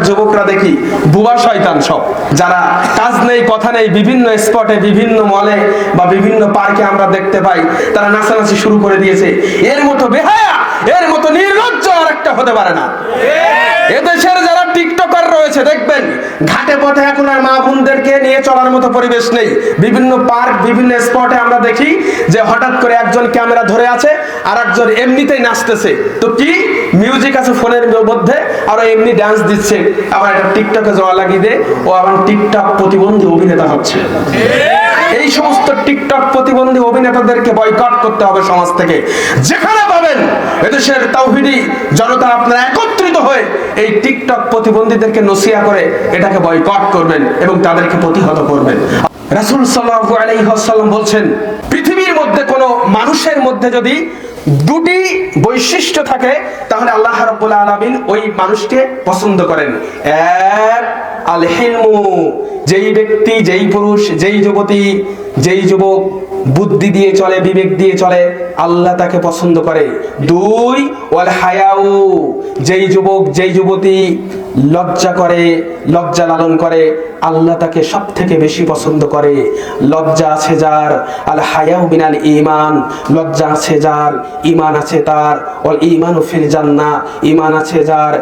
যুবকরা দেখি বুবা শয়তান সব, যারা কাজ নেই কথা নেই বিভিন্ন স্পটে বিভিন্ন মলে বা বিভিন্ন পার্কে আমরা দেখতে পাই তারা নাচানাচি শুরু করে দিয়েছে। এর মতো বেহায়া, এর মতো নির্লজ্জ আর একটা হতে পারে না। এদেশের যারা টিকটকার রয়েছে দেখবেন ঘাটে পথে এখন আর মা বোনদেরকে নিয়ে চলার মতো পরিবেশ নেই। বিভিন্ন পার্ক বিভিন্ন স্পটে আমরা দেখি যে হঠাৎ করে একজন ক্যামেরা ধরে আছে আর একজন এমনিতেই নাচতেছে। তো কি মিউজিক আছে ফোনের মধ্যে আর এমনি ডান্স দিচ্ছে, আবার একটা টিকটকে জোড়া লাগিয়ে দে ও আবার টিকটক প্রতিবন্ধী অভিনেতা হচ্ছে। এই সমস্ত টিকটক প্রতিবন্ধী অভিনেতাদেরকে বয়কট করতে হবে সমাজ থেকে। যেখানে পাবেন এদেশের তাওহীদি জনতা আপনারা একত্রিত হয়ে এই টিকটক প্রতিবন্ধীদেরকে নসিহত করে এটাকে বয়কট করবেন এবং তাদেরকে প্রতিহত করবেন। রাসূল সাল্লাল্লাহু আলাইহি ওয়াসাল্লাম বলছেন, পৃথিবীর মধ্যে কোন মানুষের মধ্যে যদি দুটি বৈশিষ্ট্য থাকে তাহলে আল্লাহ রাব্বুল আলামিন ওই মানুষকে পছন্দ করেন। এক, আল হিলমু, যেই ব্যক্তি, যেই পুরুষ, যেই যুবতী, যেই যুবক বুদ্ধি দিয়ে চলে, বিবেক দিয়ে চলে, আল্লাহ তাকে পছন্দ করে। দুই, ওয়াল হায়াউ, যেই যুবক যেই যুবতী লজ্জা করে, লজ্জা লালন করে, আল্লাহ তাকে সব থেকে বেশি পছন্দ করে। লজ্জা আছে যার, আল হায়াউ মিনাল ঈমান, লজ্জা আছে যার, ঈমান আছে তার, ওয়াল ঈমানু ফিল জান্নাহ, ঈমান আছে যার